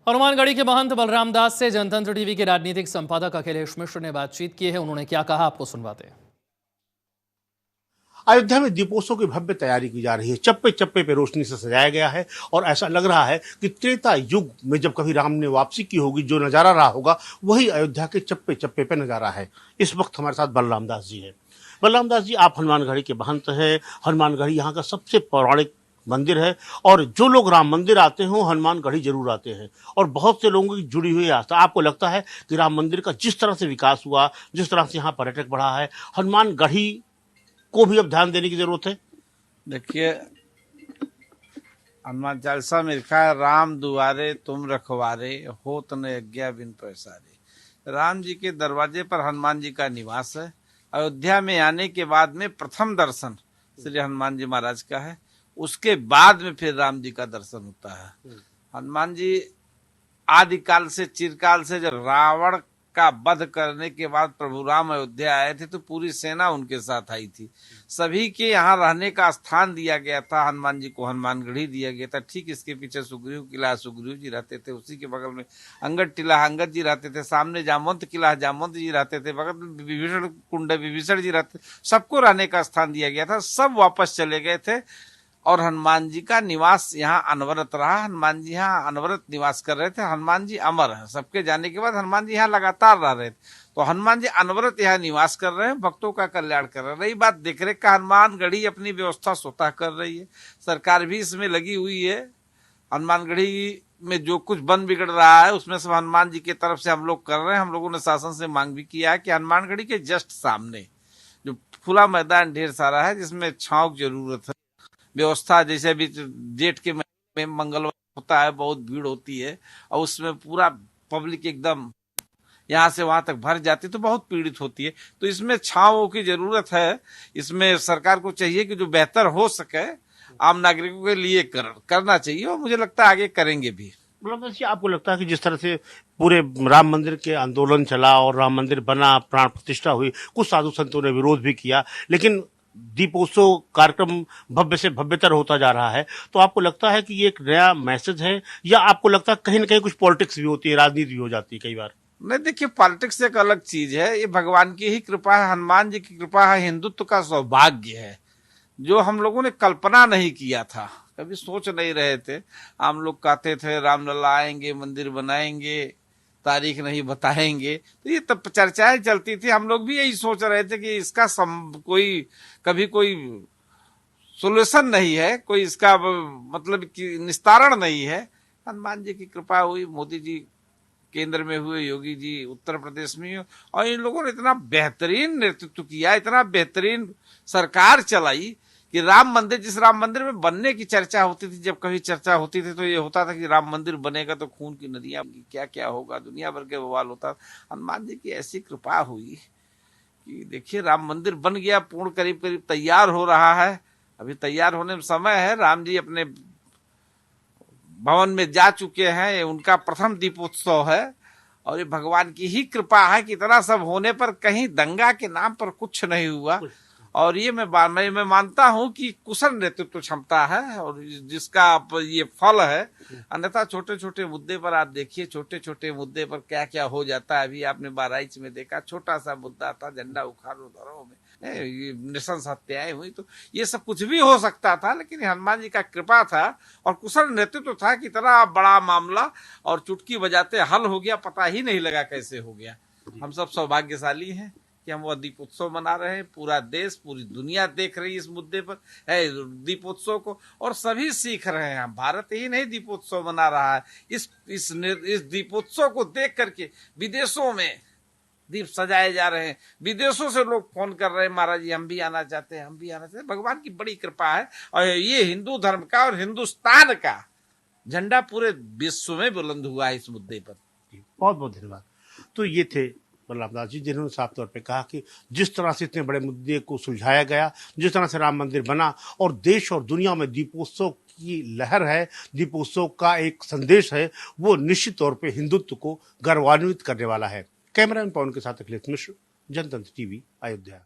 हनुमानगढ़ी के महंत बलराम दास से जनतंत्र टीवी के राजनीतिक संपादक अखिलेश मिश्र ने बातचीत की है। उन्होंने क्या कहा, आपको सुनवाते हैं। अयोध्या में दीपोत्सव की भव्य तैयारी की जा रही है। चप्पे चप्पे पे रोशनी से सजाया गया है और ऐसा लग रहा है कि त्रेता युग में जब कभी राम ने वापसी की होगी, जो नजारा रहा होगा वही अयोध्या के चप्पे चप्पे पे नजारा है। इस वक्त हमारे साथ बलराम दास जी है। बलराम दास जी, आप हनुमानगढ़ी के महंत हैं। हनुमानगढ़ी यहाँ का सबसे पौराणिक मंदिर है और जो लोग राम मंदिर आते हो हनुमानगढ़ी जरूर आते हैं और बहुत से लोगों की जुड़ी हुई आस्था। आपको लगता है कि राम मंदिर का जिस तरह से विकास हुआ, जिस तरह से यहाँ पर्यटक बढ़ा है, हनुमानगढ़ी को भी अब ध्यान देने की जरूरत है? देखिए, हनुमान चालीसा में लिखा है, राम दुआरे तुम रखवारे, होत न आज्ञा बिन पैसारे। राम जी के दरवाजे पर हनुमान जी का निवास है। अयोध्या में आने के बाद में प्रथम दर्शन श्री हनुमान जी महाराज का है, उसके बाद में फिर राम जी का दर्शन होता है। हनुमान जी आदिकाल से, चिरकाल से, जब रावण का वध करने के बाद प्रभु राम अयोध्या आए थे तो पूरी सेना उनके साथ आई थी। सभी के यहाँ रहने का स्थान दिया गया था। हनुमान जी को हनुमानगढ़ी दिया गया था। ठीक इसके पीछे सुग्रीव किला, सुग्रीव जी रहते थे। उसी के बगल में अंगद टिला, अंगद जी रहते थे। सामने जामवंत किला, जामवंत जी रहते थे। बगल में विभीषण कुंड, विभीषण जी रहते। सबको रहने का स्थान दिया गया था। सब वापस चले गए थे और हनुमान जी का निवास यहाँ अनवरत रहा। हनुमान जी यहाँ अनवरत निवास कर रहे थे। हनुमान जी अमर है। सबके जाने के बाद हनुमान जी यहाँ लगातार रह रहे थे, तो हनुमान जी अनवरत यहाँ निवास कर रहे हैं, भक्तों का कल्याण कर रहे हैं। रही बात देखरेख का, हनुमानगढ़ी अपनी व्यवस्था स्वतः कर रही है। सरकार भी इसमें लगी हुई है। हनुमानगढ़ी में जो कुछ बन बिगड़ रहा है उसमें सब हनुमान जी की तरफ से हम लोग कर रहे हैं। हम लोगों ने शासन से मांग भी किया है कि हनुमानगढ़ी के जस्ट सामने जो खुला मैदान ढेर सारा है, जिसमें छांव की जरूरत है, व्यवस्था, जैसे अभी जेठ के महीने में मंगलवार होता है, बहुत भीड़ होती है और उसमें पूरा पब्लिक एकदम यहाँ से वहां तक भर जाती है, तो बहुत पीड़ित होती है। तो इसमें छांवों की जरूरत है। इसमें सरकार को चाहिए कि जो बेहतर हो सके आम नागरिकों के लिए करना चाहिए और मुझे लगता है आगे करेंगे भी। जी, आपको लगता है कि जिस तरह से पूरे राम मंदिर के आंदोलन चला और राम मंदिर बना, प्राण प्रतिष्ठा हुई, कुछ साधु संतों ने विरोध भी किया, लेकिन दीपोत्सव कार्यक्रम भव्य से भव्यतर होता जा रहा है, तो आपको लगता है कि ये एक नया मैसेज है या आपको लगता है कहीं ना कहीं कुछ पॉलिटिक्स भी होती है, राजनीति भी हो जाती है कई बार? नहीं, देखिए, पॉलिटिक्स एक अलग चीज है। ये भगवान की ही कृपा है, हनुमान जी की कृपा है, हिंदुत्व का सौभाग्य है, जो हम लोगों ने कल्पना नहीं किया था, कभी सोच नहीं रहे थे। हम लोग कहते थे रामलला आएंगे, मंदिर बनाएंगे, तारीख नहीं बताएंगे, तो ये तब चर्चाएं चलती थी। हम लोग भी यही सोच रहे थे कि इसका कभी कोई सोल्यूशन नहीं है, कोई इसका मतलब कि निस्तारण नहीं है। हनुमान जी की कृपा हुई, मोदी जी केंद्र में हुए, योगी जी उत्तर प्रदेश में हुए, और इन लोगों ने इतना बेहतरीन नेतृत्व किया, इतना बेहतरीन सरकार चलाई कि राम मंदिर, जिस राम मंदिर में बनने की चर्चा होती थी, जब कभी चर्चा होती थी तो ये होता था कि राम मंदिर बनेगा तो खून की नदियां, क्या क्या होगा, दुनिया भर के बवाल होता। हनुमान जी की ऐसी कृपा हुई कि देखिए, राम मंदिर बन गया, पूर्ण करीब करीब तैयार हो रहा है। अभी तैयार होने में समय है। राम जी अपने भवन में जा चुके हैं, उनका प्रथम दीपोत्सव है और ये भगवान की ही कृपा है कि इतना सब होने पर कहीं दंगा के नाम पर कुछ नहीं हुआ। और ये मैं मानता हूं कि कुशल नेतृत्व क्षमता है और जिसका ये फल है। अन्यथा छोटे छोटे मुद्दे पर आप देखिए, छोटे छोटे मुद्दे पर क्या क्या हो जाता है। अभी आपने बहराइच में देखा, छोटा सा मुद्दा था, झंडा उखाड़ो धरो में ये नृशंस हत्याएं हुई, तो ये सब कुछ भी हो सकता था, लेकिन हनुमान जी का कृपा था और कुशल नेतृत्व था कि इतना बड़ा मामला और चुटकी बजाते हल हो गया, पता ही नहीं लगा कैसे हो गया। हम सब सौभाग्यशाली हैं कि हम वह दीपोत्सव मना रहे हैं। पूरा देश, पूरी दुनिया देख रही है इस मुद्दे पर है दीपोत्सव को, और सभी सीख रहे हैं। भारत ही नहीं दीपोत्सव मना रहा है। इस दीपोत्सव को देख करके विदेशों में दीप सजाए जा रहे हैं। विदेशों से लोग फोन कर रहे हैं, महाराज जी हम भी आना चाहते हैं, हम भी आना चाहते हैं। भगवान की बड़ी कृपा है और ये हिंदू धर्म का और हिंदुस्तान का झंडा पूरे विश्व में बुलंद हुआ है इस मुद्दे पर। बहुत बहुत धन्यवाद। तो ये थे बलराम दास जी, जिन्होंने साफ तौर पे कहा कि जिस तरह से इतने बड़े मुद्दे को सुलझाया गया, जिस तरह से राम मंदिर बना और देश और दुनिया में दीपोत्सव की लहर है, दीपोत्सव का एक संदेश है, वो निश्चित तौर पे हिंदुत्व को गौरवान्वित करने वाला है। कैमरामैन पवन के साथ अखिलेश मिश्र, जनतंत्र टीवी, अयोध्या।